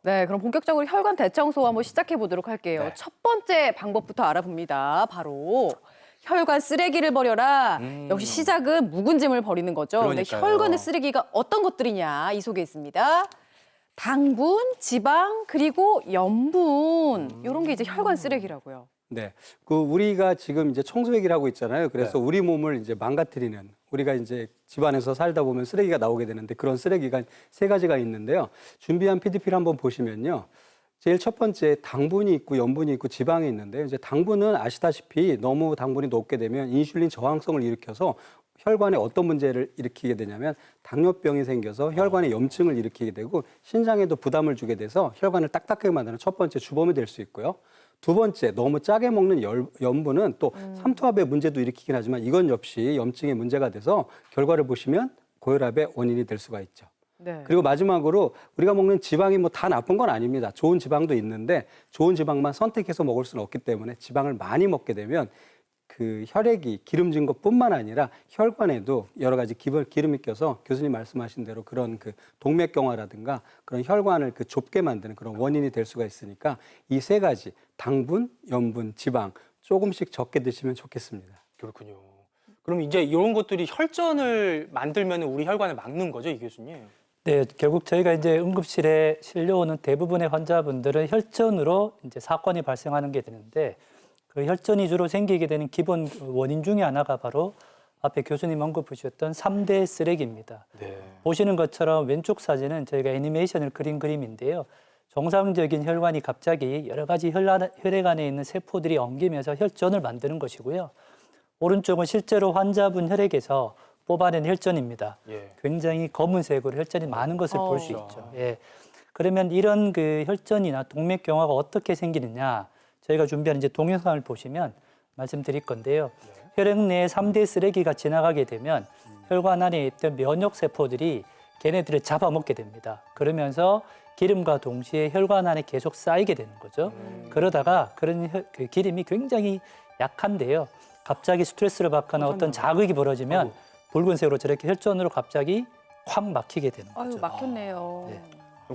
네, 그럼 본격적으로 혈관 대청소 한번 시작해 보도록 할게요. 네. 첫 번째 방법부터 알아봅니다. 바로 혈관 쓰레기를 버려라. 역시 시작은 묵은 짐을 버리는 거죠. 근데 그러니까요. 혈관의 쓰레기가 어떤 것들이냐 이 속에 있습니다. 당분, 지방, 그리고 염분 이런 게 이제 혈관 쓰레기라고요. 네, 우리가 지금 이제 청소 얘기를 하고 있잖아요. 그래서 우리 몸을 이제 망가뜨리는 우리가 이제 집안에서 살다 보면 쓰레기가 나오게 되는데 그런 쓰레기가 세 가지가 있는데요. 준비한 PDP를 한번 보시면요. 제일 첫 번째 당분이 있고 염분이 있고 지방이 있는데요. 이제 당분은 아시다시피 너무 당분이 높게 되면 인슐린 저항성을 일으켜서 혈관에 어떤 문제를 일으키게 되냐면 당뇨병이 생겨서 혈관에 염증을 일으키게 되고 신장에도 부담을 주게 돼서 혈관을 딱딱하게 만드는 첫 번째 주범이 될 수 있고요. 두 번째, 너무 짜게 먹는 염분은 또 삼투압의 문제도 일으키긴 하지만 이건 역시 염증의 문제가 돼서 결과를 보시면 고혈압의 원인이 될 수가 있죠. 네. 그리고 마지막으로 우리가 먹는 지방이 뭐 다 나쁜 건 아닙니다. 좋은 지방도 있는데 좋은 지방만 선택해서 먹을 수는 없기 때문에 지방을 많이 먹게 되면 그 혈액이 기름진 것뿐만 아니라 혈관에도 여러 가지 기름이 껴서 교수님 말씀하신 대로 그런 그 동맥경화라든가 그런 혈관을 그 좁게 만드는 그런 원인이 될 수가 있으니까 이 세 가지 당분, 염분, 지방 조금씩 적게 드시면 좋겠습니다. 그렇군요. 그럼 이제 이런 것들이 혈전을 만들면 우리 혈관을 막는 거죠, 이 교수님? 네, 결국 저희가 이제 응급실에 실려오는 대부분의 환자분들은 혈전으로 이제 사건이 발생하는 게 되는데 그 혈전이 주로 생기게 되는 기본 원인 중에 하나가 바로 앞에 교수님 언급해 주셨던 3대 쓰레기입니다. 네. 보시는 것처럼 왼쪽 사진은 저희가 애니메이션을 그린 그림인데요. 정상적인 혈관이 갑자기 여러 가지 혈액 안에 있는 세포들이 엉기면서 혈전을 만드는 것이고요. 오른쪽은 실제로 환자분 혈액에서 뽑아낸 혈전입니다. 예. 굉장히 검은색으로 혈전이 많은 것을 볼 수 그렇죠. 있죠. 예. 그러면 이런 그 혈전이나 동맥경화가 어떻게 생기느냐? 저희가 준비한 이제 동영상을 보시면 말씀드릴 건데요. 혈액 내에 3대 쓰레기가 지나가게 되면 혈관 안에 있던 면역 세포들이 걔네들을 잡아먹게 됩니다. 그러면서 기름과 동시에 혈관 안에 계속 쌓이게 되는 거죠. 그러다가 그런 그 기름이 굉장히 약한데요. 갑자기 스트레스를 받거나 어떤 자극이 벌어지면 붉은색으로 저렇게 혈전으로 갑자기 확 막히게 되는 거죠. 아유, 막혔네요. 네.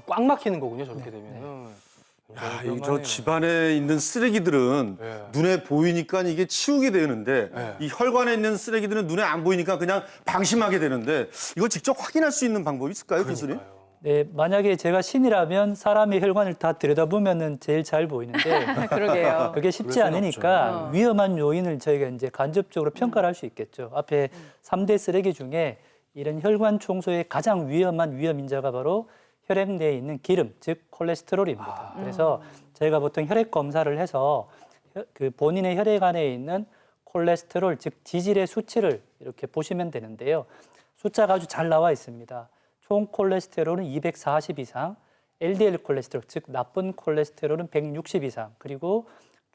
꽉 막히는 거군요, 저렇게 되면. 야, 저 집안에 있는 쓰레기들은 네. 눈에 보이니까 이게 치우게 되는데 네. 이 혈관에 있는 쓰레기들은 눈에 안 보이니까 그냥 방심하게 되는데 이걸 직접 확인할 수 있는 방법이 있을까요, 교수님? 네, 만약에 제가 신이라면 사람의 혈관을 다 들여다보면은 제일 잘 보이는데 그러게요. 그게 쉽지 그럴 수는 않으니까 없죠. 위험한 요인을 저희가 이제 간접적으로 평가를 할 수 있겠죠. 앞에 3대 쓰레기 중에 이런 혈관 청소의 가장 위험한 위험 인자가 바로 혈액 내에 있는 기름, 즉 콜레스테롤입니다. 그래서 저희가 보통 혈액 검사를 해서 그 본인의 혈액 안에 있는 콜레스테롤, 즉 지질의 수치를 이렇게 보시면 되는데요. 숫자가 아주 잘 나와 있습니다. 총 콜레스테롤은 240 이상, LDL 콜레스테롤, 즉 나쁜 콜레스테롤은 160 이상, 그리고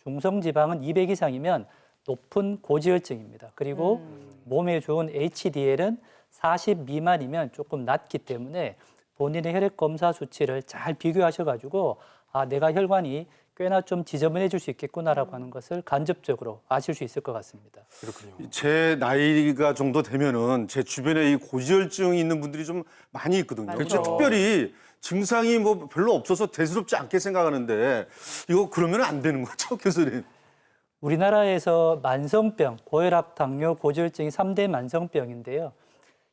중성 지방은 200 이상이면 높은 고지혈증입니다. 그리고 몸에 좋은 HDL은 40 미만이면 조금 낮기 때문에 본인의 혈액 검사 수치를 잘 비교하셔가지고 아, 내가 혈관이 꽤나 좀 지저분해질 수 있겠구나라고 하는 것을 간접적으로 아실 수 있을 것 같습니다. 그렇군요. 제 나이가 정도 되면은 제 주변에 이 고지혈증이 있는 분들이 좀 많이 있거든요. 그렇죠. 특별히 증상이 뭐 별로 없어서 대수롭지 않게 생각하는데 이거 그러면 안 되는 거죠, 교수님? 우리나라에서 만성병, 고혈압, 당뇨, 고지혈증이 3대 만성병인데요.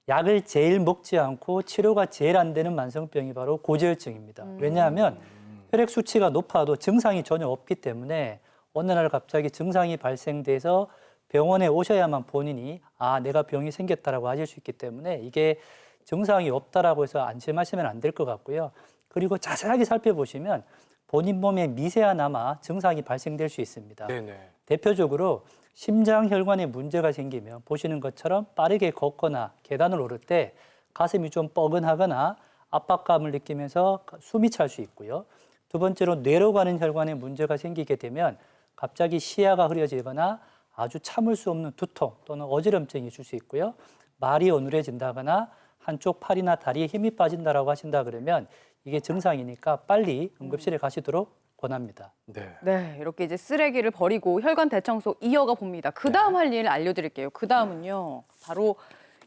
약을 제일 먹지 않고 치료가 제일 안 되는 만성병이 바로 고지혈증입니다. 왜냐하면 혈액 수치가 높아도 증상이 전혀 없기 때문에 어느 날 갑자기 증상이 발생돼서 병원에 오셔야만 본인이 아, 내가 병이 생겼다라고 하실 수 있기 때문에 이게 증상이 없다라고 해서 안심하시면 안 될 것 같고요. 그리고 자세하게 살펴보시면 본인 몸에 미세하나마 증상이 발생될 수 있습니다. 네네. 대표적으로 심장 혈관에 문제가 생기면 보시는 것처럼 빠르게 걷거나 계단을 오를 때 가슴이 좀 뻐근하거나 압박감을 느끼면서 숨이 찰 수 있고요. 두 번째로 뇌로 가는 혈관에 문제가 생기게 되면 갑자기 시야가 흐려지거나 아주 참을 수 없는 두통 또는 어지럼증이 있을 수 있고요. 말이 어눌해진다거나 한쪽 팔이나 다리에 힘이 빠진다라고 하신다 그러면 이게 증상이니까 빨리 응급실에 가시도록 권합니다. 네. 네, 이렇게 이제 쓰레기를 버리고 혈관 대청소 이어가 봅니다. 그 다음 할 일 알려드릴게요. 그 다음은요, 바로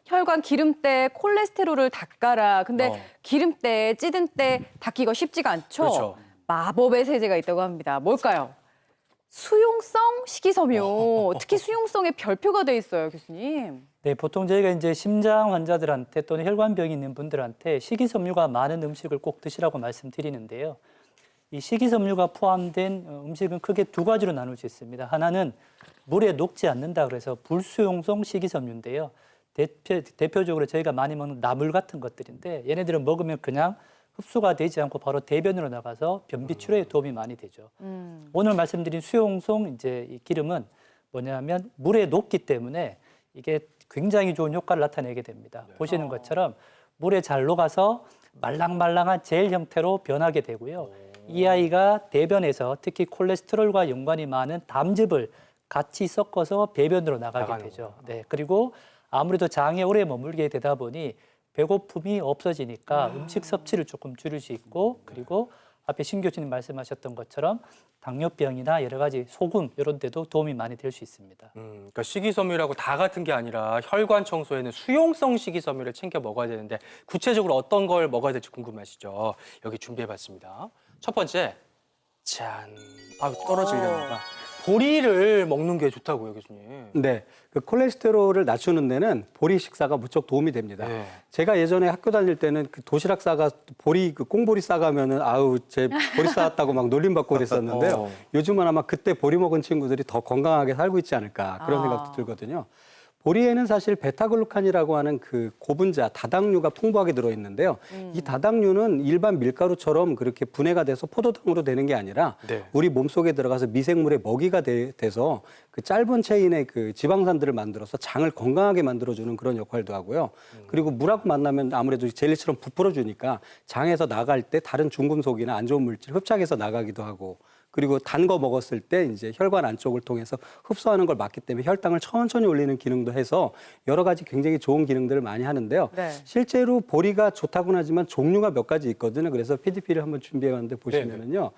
혈관 기름때 콜레스테롤을 닦아라. 근데 어. 기름때 찌든 때 닦기가 쉽지가 않죠. 그렇죠. 마법의 세제가 있다고 합니다. 뭘까요? 수용성 식이섬유. 특히 수용성에 별표가 돼 있어요, 교수님. 네, 보통 저희가 이제 심장 환자들한테 또는 혈관병이 있는 분들한테 식이섬유가 많은 음식을 꼭 드시라고 말씀드리는데요. 이 식이섬유가 포함된 음식은 크게 두 가지로 나눌 수 있습니다. 하나는 물에 녹지 않는다 그래서 불수용성 식이섬유인데요. 대표적으로 저희가 많이 먹는 나물 같은 것들인데 얘네들은 먹으면 그냥 흡수가 되지 않고 바로 대변으로 나가서 변비 치료에 도움이 많이 되죠. 오늘 말씀드린 수용성 이제 이 기름은 뭐냐면 물에 녹기 때문에 이게 굉장히 좋은 효과를 나타내게 됩니다. 보시는 것처럼 물에 잘 녹아서 말랑말랑한 젤 형태로 변하게 되고요. 이 아이가 대변에서 특히 콜레스테롤과 연관이 많은 담즙을 같이 섞어서 배변으로 나가게 되죠. 네, 그리고 아무래도 장에 오래 머물게 되다 보니 배고픔이 없어지니까 음식 섭취를 조금 줄일 수 있고 그리고 앞에 신 교수님 말씀하셨던 것처럼 당뇨병이나 여러 가지 소금 이런 데도 도움이 많이 될 수 있습니다. 그러니까 식이섬유라고 다 같은 게 아니라 혈관 청소에는 수용성 식이섬유를 챙겨 먹어야 되는데 구체적으로 어떤 걸 먹어야 될지 궁금하시죠? 여기 준비해봤습니다. 첫 번째, 짠. 아, 떨어지려니까. 보리를 먹는 게 좋다고요, 교수님. 네, 그 콜레스테롤을 낮추는 데는 보리 식사가 무척 도움이 됩니다. 네. 제가 예전에 학교 다닐 때는 그 도시락 싸가 보리 그 꽁보리 싸가면은 아우 제 보리 싸왔다고 막 놀림받고 그랬었는데요. 요즘은 아마 그때 보리 먹은 친구들이 더 건강하게 살고 있지 않을까 그런 생각도 들거든요. 보리에는 사실 베타글루칸이라고 하는 그 고분자 다당류가 풍부하게 들어있는데요. 이 다당류는 일반 밀가루처럼 그렇게 분해가 돼서 포도당으로 되는 게 아니라 네. 우리 몸속에 들어가서 미생물의 먹이가 돼서 그 짧은 체인의 그 지방산들을 만들어서 장을 건강하게 만들어주는 그런 역할도 하고요. 그리고 물하고 만나면 아무래도 젤리처럼 부풀어주니까 장에서 나갈 때 다른 중금속이나 안 좋은 물질 흡착해서 나가기도 하고 그리고 단 거 먹었을 때 이제 혈관 안쪽을 통해서 흡수하는 걸 막기 때문에 혈당을 천천히 올리는 기능도 해서 여러 가지 굉장히 좋은 기능들을 많이 하는데요. 네. 실제로 보리가 좋다고는 하지만 종류가 몇 가지 있거든요. 그래서 PDP를 한번 준비해봤는데 보시면은요.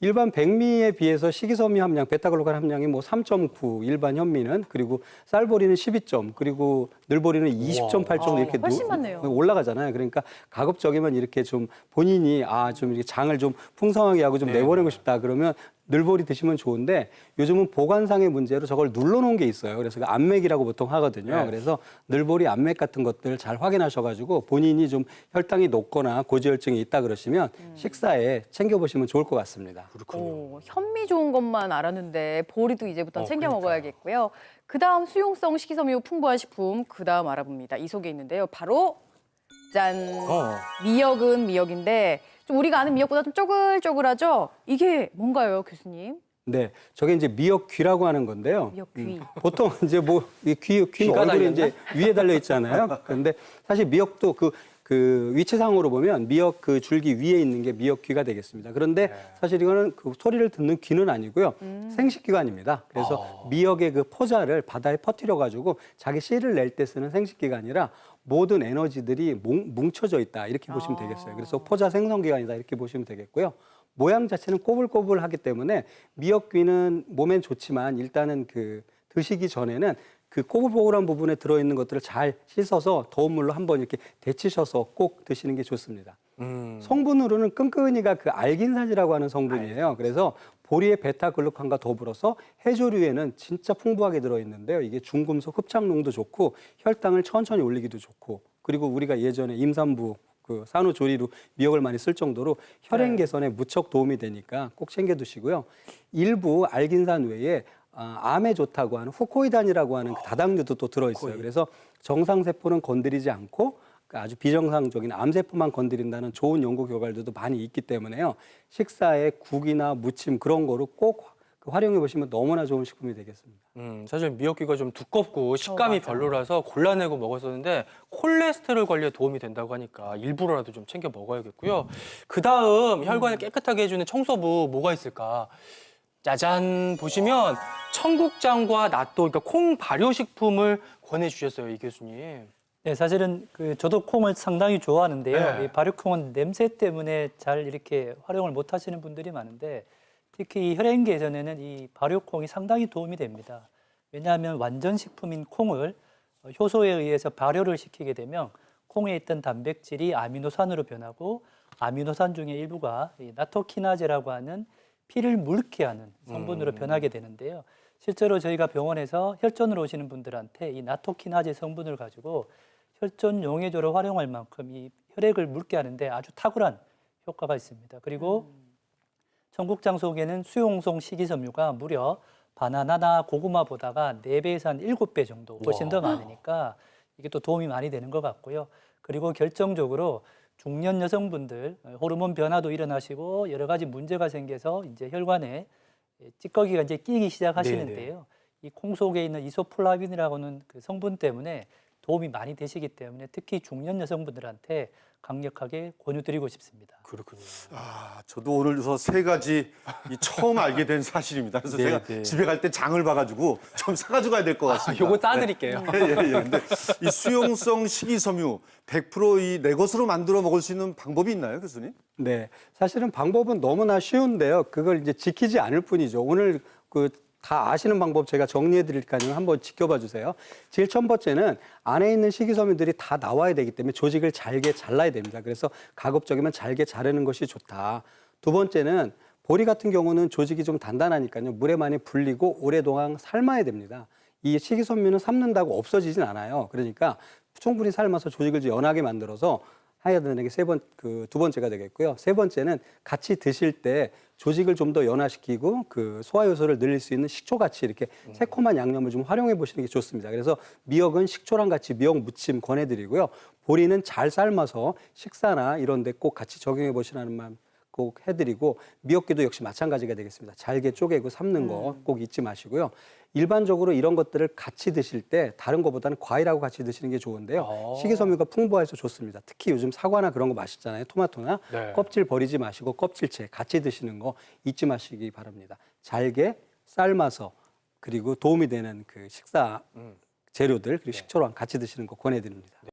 일반 백미에 비해서 식이섬유 함량, 베타글루칸 함량이 뭐 3.9, 일반 현미는 그리고 쌀보리는 12점, 그리고 늘보리는 20.8 정도 이렇게 훨씬 많네요. 올라가잖아요. 그러니까 가급적이면 이렇게 좀 본인이 좀 이렇게 장을 좀 풍성하게 하고 좀 내보내고 싶다 그러면 늘보리 드시면 좋은데 요즘은 보관상의 문제로 저걸 눌러놓은 게 있어요. 그래서 그 암맥이라고 보통 하거든요. 그래서 늘보리 암맥 같은 것들 잘 확인하셔가지고 본인이 좀 혈당이 높거나 고지혈증이 있다 그러시면 식사에 챙겨보시면 좋을 것 같습니다. 오, 현미 좋은 것만 알았는데 보리도 이제부터 챙겨 먹어야겠고요. 그다음 수용성 식이섬유 풍부한 식품 그다음 알아봅니다. 이 속에 있는데요. 바로 짠. 미역은 미역인데 좀 우리가 아는 미역보다 좀 쪼글쪼글하죠? 이게 뭔가요, 교수님? 네, 저게 이제 미역귀라고 하는 건데요. 미역귀. 보통 이제 뭐 이 귀는 귀가 얼굴에 달렸나? 이제 위에 달려 있잖아요. 그런데 사실 미역도 그 위치상으로 보면 미역 그 줄기 위에 있는 게 미역귀가 되겠습니다. 그런데 사실 이거는 그 소리를 듣는 귀는 아니고요. 생식기관입니다. 그래서 미역의 그 포자를 바다에 퍼뜨려 가지고 자기 씨를 낼 때 쓰는 생식기가 아니라 모든 에너지들이 뭉쳐져 있다 이렇게 보시면 되겠어요. 그래서 포자 생성기관이다 이렇게 보시면 되겠고요. 모양 자체는 꼬불꼬불하기 때문에 미역귀는 몸엔 좋지만 일단은 그 드시기 전에는 그 꼬불꼬불한 부분에 들어있는 것들을 잘 씻어서 더운 물로 한번 이렇게 데치셔서 꼭 드시는 게 좋습니다. 성분으로는 끈끈이가 그 알긴산이라고 하는 성분이에요. 그래서 보리의 베타글루칸과 더불어서 해조류에는 진짜 풍부하게 들어있는데요. 이게 중금속 흡착농도 좋고 혈당을 천천히 올리기도 좋고 그리고 우리가 예전에 임산부 그 산후조리로 미역을 많이 쓸 정도로 혈행 개선에 무척 도움이 되니까 꼭 챙겨 두시고요. 일부 알긴산 외에 암에 좋다고 하는 후코이단이라고 하는 그 다당류도 또 들어있어요. 그래서 정상세포는 건드리지 않고 아주 비정상적인 암세포만 건드린다는 좋은 연구 결과들도 많이 있기 때문에요. 식사에 국이나 무침 그런 거로 꼭 활용해 보시면 너무나 좋은 식품이 되겠습니다. 사실 미역귀가 좀 두껍고 식감이 별로라서 골라내고 먹었었는데 콜레스테롤 관리에 도움이 된다고 하니까 일부러라도 좀 챙겨 먹어야겠고요. 그다음 혈관을 깨끗하게 해주는 청소부 뭐가 있을까? 짜잔 보시면 청국장과 낫또 그러니까 콩 발효식품을 권해주셨어요, 이 교수님. 네, 사실은 저도 콩을 상당히 좋아하는데요. 네. 이 발효콩은 냄새 때문에 잘 이렇게 활용을 못 하시는 분들이 많은데 특히 이 혈행 개선에는 이 발효콩이 상당히 도움이 됩니다. 왜냐하면 완전 식품인 콩을 효소에 의해서 발효를 시키게 되면 콩에 있던 단백질이 아미노산으로 변하고 아미노산 중에 일부가 이 나토키나제라고 하는 피를 묽게 하는 성분으로 변하게 되는데요. 실제로 저희가 병원에서 혈전으로 오시는 분들한테 이 나토키나제 성분을 가지고 혈전 용해조로 활용할 만큼 이 혈액을 묽게 하는데 아주 탁월한 효과가 있습니다. 그리고 청국장 속에는 수용성 식이섬유가 무려 바나나나 고구마보다가 4배에서 한 7배 정도 훨씬 더 많으니까 이게 또 도움이 많이 되는 것 같고요. 그리고 결정적으로 중년 여성분들 호르몬 변화도 일어나시고 여러 가지 문제가 생겨서 이제 혈관에 찌꺼기가 이제 끼기 시작하시는데요. 이 콩 속에 있는 이소플라빈이라고 하는 그 성분 때문에 도움이 많이 되시기 때문에 특히 중년 여성분들한테 강력하게 권유드리고 싶습니다. 그렇군요. 아, 저도 오늘 저 세 가지 처음 알게 된 사실입니다. 그래서 네, 제가 네. 집에 갈 때 장을 봐가지고 좀 사가지고 가야 될 것 같습니다. 요거 따드릴게요. 예, 예, 예. 근데 이 수용성 식이섬유 100% 내 것으로 만들어 먹을 수 있는 방법이 있나요, 교수님? 네, 사실은 방법은 너무나 쉬운데요. 그걸 이제 지키지 않을 뿐이죠. 오늘 다 아시는 방법 제가 정리해 드릴까요? 한번 지켜봐 주세요. 제일 첫 번째는 안에 있는 식이섬유들이 다 나와야 되기 때문에 조직을 잘게 잘라야 됩니다. 그래서 가급적이면 잘게 자르는 것이 좋다. 두 번째는 보리 같은 경우는 조직이 좀 단단하니까요. 물에 많이 불리고 오랫동안 삶아야 됩니다. 이 식이섬유는 삶는다고 없어지진 않아요. 그러니까 충분히 삶아서 조직을 연하게 만들어서 해야 되는 게 두 번째가 되겠고요. 세 번째는 같이 드실 때 조직을 좀 더 연화시키고 그 소화 요소를 늘릴 수 있는 식초같이 이렇게 새콤한 양념을 좀 활용해 보시는 게 좋습니다. 그래서 미역은 식초랑 같이 미역 무침 권해드리고요. 보리는 잘 삶아서 식사나 이런 데 꼭 같이 적용해 보시라는 말 꼭 해드리고 미역기도 역시 마찬가지가 되겠습니다. 잘게 쪼개고 삶는 거 꼭 잊지 마시고요. 일반적으로 이런 것들을 같이 드실 때 다른 것보다는 과일하고 같이 드시는 게 좋은데요. 식이섬유가 풍부해서 좋습니다. 특히 요즘 사과나 그런 거 맛있잖아요. 토마토나 네. 껍질 버리지 마시고 껍질째 같이 드시는 거 잊지 마시기 바랍니다. 잘게 삶아서 그리고 도움이 되는 그 식사 재료들 그리고 식초랑 같이 드시는 거 권해드립니다.